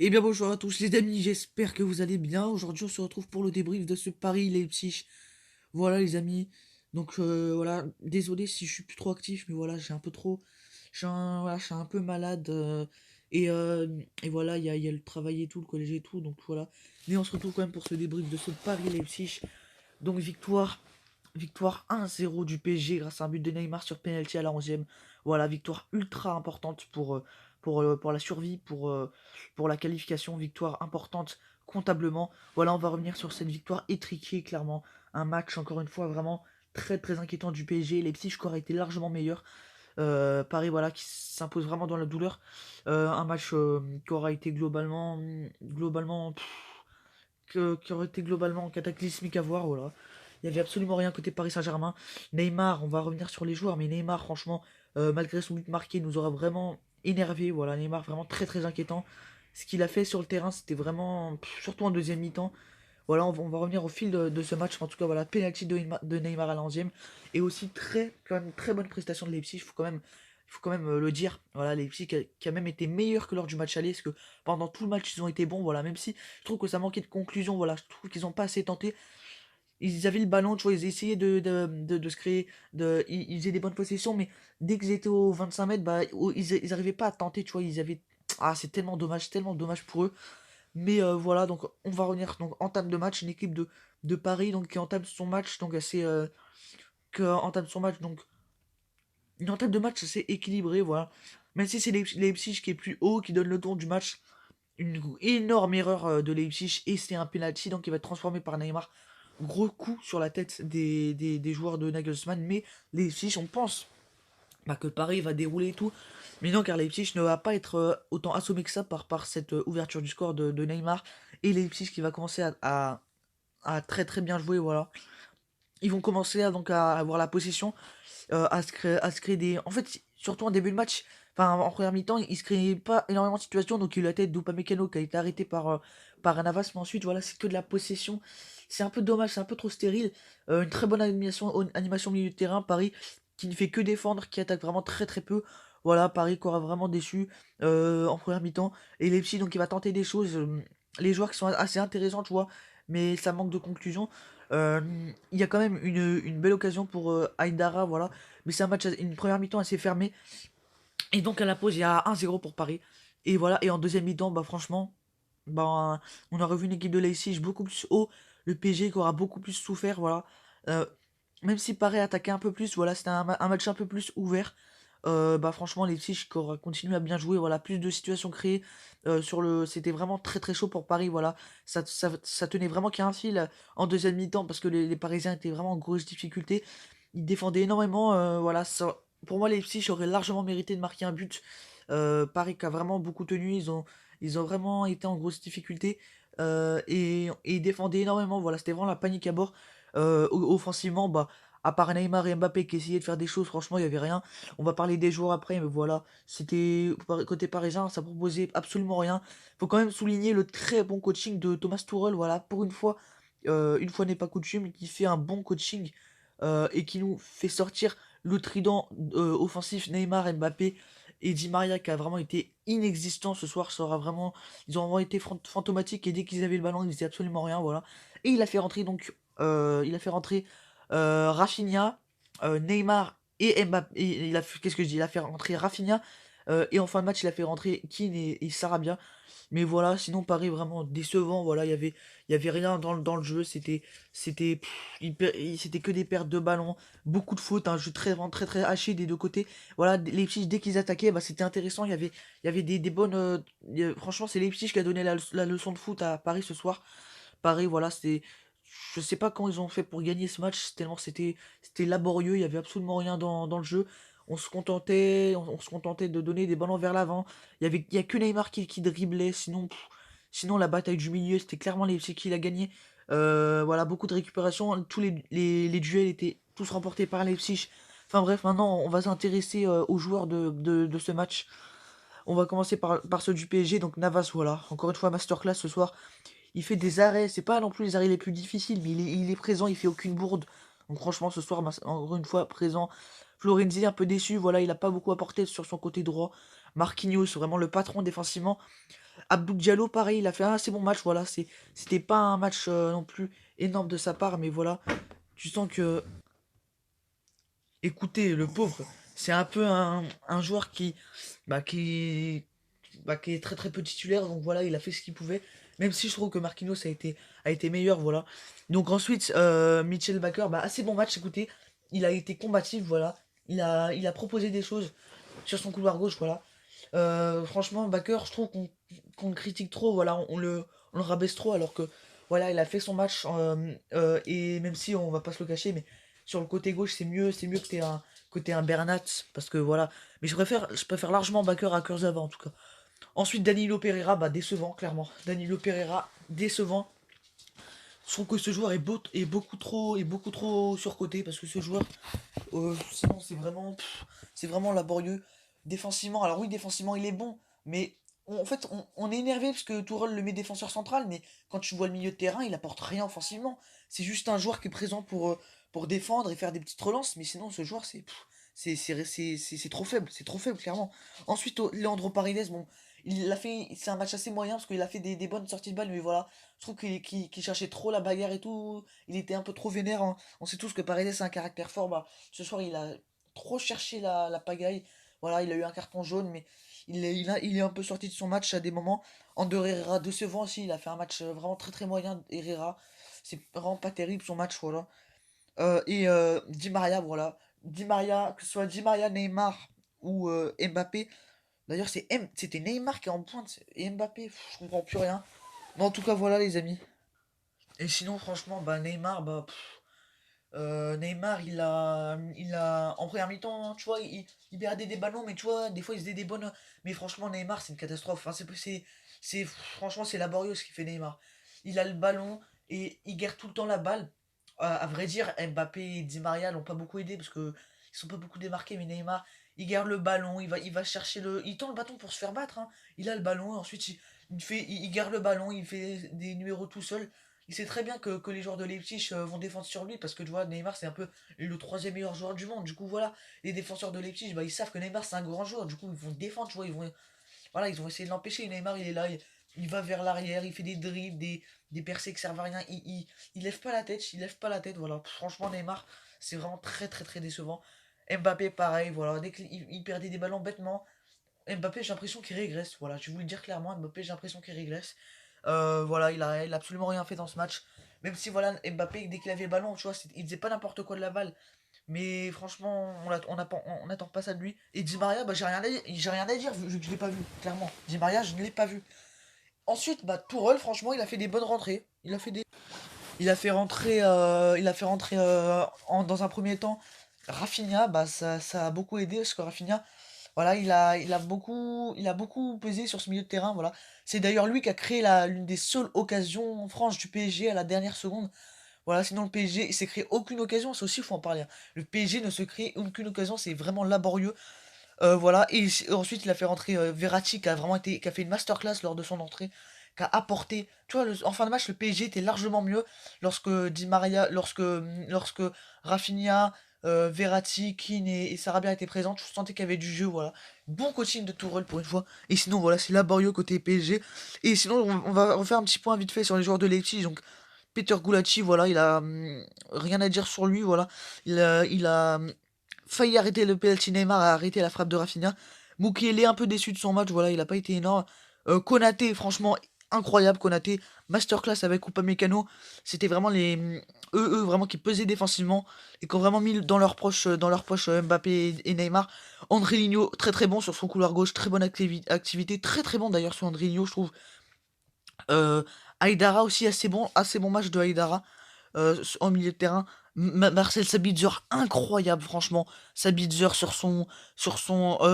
Eh bien bonjour à tous les amis, j'espère que vous allez bien. Aujourd'hui on se retrouve pour le débrief de ce Paris-Leipzig. Voilà les amis. Donc voilà, désolé si je suis plus trop actif, mais voilà, j'ai un peu trop. Voilà, je suis un peu malade. Et voilà, il y a le travail et tout, le collège et tout, donc voilà. Mais on se retrouve quand même pour ce débrief de ce Paris-Leipzig. Donc victoire 1-0 du PSG grâce à un but de Neymar sur penalty à la 11e. Voilà, victoire ultra importante pour la survie, pour la qualification. Victoire importante comptablement. Voilà, on va revenir sur cette victoire étriquée, clairement. Un match, encore une fois, vraiment très très inquiétant du PSG. Leipzig aurait été largement meilleur. Paris, voilà, qui s'impose vraiment dans la douleur. Un match qui aura été globalement, qui aurait été globalement cataclysmique à voir, voilà. Il n'y avait absolument rien côté Paris Saint-Germain. Neymar, on va revenir sur les joueurs, mais Neymar, franchement, malgré son but marqué, nous aura vraiment énervé. Voilà, Neymar vraiment très très inquiétant. Ce qu'il a fait sur le terrain, c'était vraiment, surtout en deuxième mi-temps. Voilà, on va revenir au fil de ce match. En tout cas, voilà, penalty de Neymar à la 11e. Et aussi quand même, très bonne prestation de Leipzig. Il faut quand même le dire. Voilà, Leipzig qui a même été meilleur que lors du match aller. Parce que pendant tout le match, ils ont été bons. Voilà, même si je trouve que ça manquait de conclusion. Voilà, je trouve qu'ils n'ont pas assez tenté. Ils avaient le ballon, tu vois, ils essayaient de se créer, ils faisaient des bonnes possessions, mais dès qu'ils étaient aux 25 mètres, bah, ils arrivaient pas à tenter, tu vois, c'est tellement dommage pour eux. Mais voilà, donc on va revenir, donc entame de match, une équipe de Paris, donc qui entame son match, donc donc une entame de match assez équilibrée, voilà. Même si c'est Leipzig qui est plus haut, qui donne le tour du match, une énorme erreur de Leipzig et c'est un penalty donc il va être transformé par Neymar. Gros coup sur la tête des joueurs de Nagelsmann, mais Leipzig, on pense bah, que Paris va dérouler et tout. Mais non, car Leipzig ne va pas être autant assommé que ça par cette ouverture du score de Neymar. Et Leipzig qui va commencer à très très bien jouer, voilà. Ils vont commencer donc à avoir la possession, à se créer des. En fait, surtout en début de match, enfin en première mi-temps, il se créait pas énormément de situations. Donc il y a eu la tête d'Upamecano qui a été arrêté par Navas, mais ensuite voilà, c'est que de la possession. C'est un peu dommage, c'est un peu trop stérile. Une très bonne animation au milieu de terrain. Paris qui ne fait que défendre, qui attaque vraiment très très peu. Voilà, Paris qui aura vraiment déçu en première mi-temps. Et Leipzig donc il va tenter des choses. Les joueurs qui sont assez intéressants, tu vois, mais ça manque de conclusion. Euh, il y a quand même une belle occasion pour Aïdara, voilà. Mais c'est un match, une première mi-temps assez fermée. Et donc à la pause, il y a 1-0 pour Paris. Et voilà, et en deuxième mi-temps, bah franchement, bah, on a revu une équipe de Leipzig beaucoup plus haut. Le PSG qui aura beaucoup plus souffert, voilà. Euh, Même si Paris attaquait un peu plus, voilà, c'était un match un peu plus ouvert. Bah franchement, Leipzig qui aura continué à bien jouer, voilà, plus de situations créées. C'était vraiment très très chaud pour Paris, voilà. Ça tenait vraiment qu'à un fil en deuxième mi-temps parce que les Parisiens étaient vraiment en grosse difficulté. Ils défendaient énormément, voilà. Pour moi, Leipzig aurait largement mérité de marquer un but. Paris qui a vraiment beaucoup tenu, ils ont vraiment été en grosse difficulté. Et ils défendaient énormément, voilà, c'était vraiment la panique à bord. Offensivement, bah, à part Neymar et Mbappé qui essayaient de faire des choses, franchement, il n'y avait rien. On va parler des joueurs après, mais voilà, côté parisien, ça proposait absolument rien. Faut quand même souligner le très bon coaching de Thomas Tuchel, voilà, pour une fois n'est pas coutume, qui fait un bon coaching et qui nous fait sortir le trident offensif Neymar, Mbappé et Di Maria qui a vraiment été inexistant ce soir. Ils ont vraiment été fantomatiques et dès qu'ils avaient le ballon, ils faisaient absolument rien, voilà. Et il a fait rentrer Rafinha, Neymar et Mbappé. Qu'est-ce que je dis? Il a fait rentrer Rafinha et en fin de match, il a fait rentrer Keane et Sarabia. Mais voilà, sinon Paris vraiment décevant. Voilà, il y avait rien dans le jeu. C'était que des pertes de ballon, beaucoup de fautes, un jeu vraiment très très haché des deux côtés. Voilà, Leipzig dès qu'ils attaquaient, bah, c'était intéressant. Il y avait des bonnes. Franchement, c'est Leipzig qui a donné la leçon de foot à Paris ce soir. Paris, voilà, je sais pas quand ils ont fait pour gagner ce match, tellement c'était laborieux, il y avait absolument rien dans le jeu. On se contentait de donner des ballons vers l'avant. Il y a que Neymar qui driblait, sinon la bataille du milieu, c'était clairement Leipzig qui l'a gagné. Voilà, beaucoup de récupération, tous les duels étaient tous remportés par Leipzig. Enfin bref, maintenant on va s'intéresser aux joueurs de ce match. On va commencer par ceux du PSG, donc Navas, voilà. Encore une fois, masterclass ce soir. Il fait des arrêts, c'est pas non plus les arrêts les plus difficiles, mais il est présent, il fait aucune bourde. Donc franchement, ce soir, encore une fois, présent. Florenzi, un peu déçu, voilà, il a pas beaucoup apporté sur son côté droit. Marquinhos, vraiment le patron défensivement. Abdou Diallo, pareil, il a fait un assez bon match. Voilà, c'était pas un match non plus énorme de sa part, mais voilà, tu sens que, écoutez, le pauvre, c'est un peu un joueur bah, qui, qui est très très peu titulaire, donc voilà, il a fait ce qu'il pouvait. Même si je trouve que Marquinhos a été meilleur, voilà. Donc ensuite, Mitchell Baker, bah, assez bon match, écoutez. Il a été combatif, voilà. Il a proposé des choses sur son couloir gauche, voilà. Franchement, Baker, je trouve qu'on le critique trop, voilà, on le rabaisse trop, alors que, voilà, il a fait son match, et même si on va pas se le cacher, mais sur le côté gauche, c'est mieux que t'aies un Bernat, parce que voilà. Mais je préfère largement Baker à Kurzawa, en tout cas. Ensuite, Danilo Pereira, bah décevant, clairement. Danilo Pereira, décevant. Je trouve que ce joueur est beaucoup trop surcoté, parce que ce joueur, sinon c'est vraiment laborieux. Défensivement, alors oui, défensivement il est bon, mais en fait on est énervé parce que Tourelle le met défenseur central, mais quand tu vois le milieu de terrain, il apporte rien offensivement. C'est juste un joueur qui est présent pour défendre et faire des petites relances, mais sinon ce joueur c'est trop faible clairement. Ensuite, Leandro Paredes, bon, c'est un match assez moyen parce qu'il a fait des bonnes sorties de balle, mais voilà, je trouve qu'il cherchait trop la bagarre et tout, il était un peu trop vénère, hein. On sait tous que Paredes a un caractère fort, bah ce soir il a trop cherché la pagaille. Voilà, il a eu un carton jaune, mais il est un peu sorti de son match à des moments. Ander Herrera, décevant aussi, il a fait un match vraiment très très moyen. Herrera, c'est vraiment pas terrible son match, voilà. Et Di Maria, voilà. Di Maria, que ce soit Di Maria, Neymar ou Mbappé. D'ailleurs, c'était Neymar qui est en pointe, et Mbappé, je comprends plus rien. Mais en tout cas, voilà les amis. Et sinon, franchement, bah Neymar, bah. Neymar, en première mi-temps, tu vois, il perdait des ballons, mais tu vois, des fois il faisait des bonnes. Mais franchement, Neymar, c'est une catastrophe. Enfin, franchement, c'est laborieux ce qu'il fait Neymar. Il a le ballon et il garde tout le temps la balle. À vrai dire, Mbappé et Di Maria l'ont pas beaucoup aidé parce que ils sont pas beaucoup démarqués, mais Neymar, il garde le ballon, il va chercher il tend le bâton pour se faire battre, hein. Il a le ballon, ensuite il garde le ballon, il fait des numéros tout seul. Il sait très bien que les joueurs de Leipzig vont défendre sur lui parce que tu vois, Neymar c'est un peu le troisième meilleur joueur du monde. Du coup, voilà, les défenseurs de Leipzig, bah, ils savent que Neymar c'est un grand joueur. Du coup, ils vont défendre, tu vois, voilà, ils vont essayer de l'empêcher. Neymar, il est là, il va vers l'arrière, il fait des dribbles, des percées qui servent à rien. Il lève pas la tête, voilà. Franchement, Neymar, c'est vraiment très très très décevant. Mbappé, pareil, voilà, dès qu'il perdait des ballons bêtement. Mbappé, j'ai l'impression qu'il régresse. Voilà, je vais vous le dire clairement, Mbappé, j'ai l'impression qu'il régresse. Voilà, il a absolument rien fait dans ce match. Même si, voilà, Mbappé, dès qu'il avait le ballon, tu vois, il faisait pas n'importe quoi de la balle. Mais franchement, on n'attend pas ça de lui. Et Di Maria, bah, j'ai rien à dire vu que je l'ai pas vu, clairement. Di Maria, je ne l'ai pas vu. Ensuite, bah, Tourelle, franchement, il a fait des bonnes rentrées. Il a fait rentrer dans un premier temps Rafinha, bah, ça a beaucoup aidé parce que Rafinha, voilà, il a beaucoup pesé sur ce milieu de terrain, voilà. C'est d'ailleurs lui qui a créé l'une des seules occasions franches du PSG à la dernière seconde. Voilà, sinon le PSG, il s'est créé aucune occasion, c'est aussi, il faut en parler, hein. Le PSG ne se crée aucune occasion, c'est vraiment laborieux. Voilà, et ensuite il a fait rentrer Verratti qui a fait une masterclass lors de son entrée, qui a apporté. Tu vois, en fin de match, le PSG était largement mieux lorsque Di Maria, lorsque Rafinha, Verratti, Keane et Sarabia étaient présents. Tu sentais qu'il y avait du jeu, voilà. Bon coaching de Tourelle pour une fois. Et sinon, voilà, c'est laborieux côté PSG. Et sinon, on va refaire un petit point vite fait sur les joueurs de Leipzig. Donc, Peter Gulacsi, voilà, il a rien à dire sur lui, voilà. Il a failli arrêter le penalty. Neymar a arrêté la frappe de Rafinha. Mukiele est un peu déçu de son match, voilà, il a pas été énorme. Konaté, franchement, incroyable, Konaté. Masterclass avec Upamecano. C'était vraiment eux vraiment qui pesaient défensivement et qui ont vraiment mis dans leur poche Mbappé et Neymar. André très très bon sur son couloir gauche, très bonne activité, très très bon d'ailleurs sur André, je trouve. Euh, Aïdara aussi, assez bon match de Aïdara en milieu de terrain. Marcel Sabitzer, incroyable, franchement. Sabitzer sur son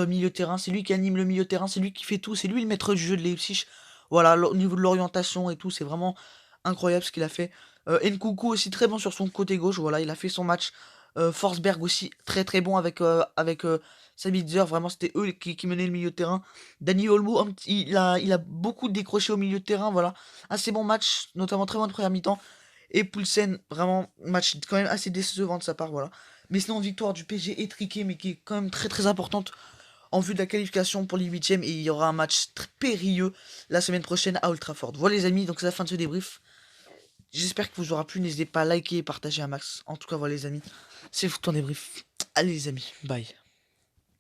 milieu de terrain, c'est lui qui anime le milieu de terrain, c'est lui qui fait tout, c'est lui le maître du jeu de Leipzig. Voilà, au niveau de l'orientation et tout, c'est vraiment incroyable ce qu'il a fait. Nkunku aussi très bon sur son côté gauche, voilà, il a fait son match. Forsberg aussi très très bon avec Sabitzer, vraiment c'était eux qui menaient le milieu de terrain. Dani Olmo, il a beaucoup décroché au milieu de terrain, voilà. Assez bon match, notamment très bonne première mi-temps. Et Poulsen, vraiment, match quand même assez décevant de sa part, voilà. Mais sinon, victoire du PSG étriquée, mais qui est quand même très très importante. en vue de la qualification pour les huitièmes. Et il y aura un match très périlleux la semaine prochaine à Old Trafford. Voilà les amis, donc c'est la fin de ce débrief. J'espère que vous aura plu. N'hésitez pas à liker et partager un max. En tout cas, voilà les amis, c'est le Foot en débrief. Allez les amis, bye.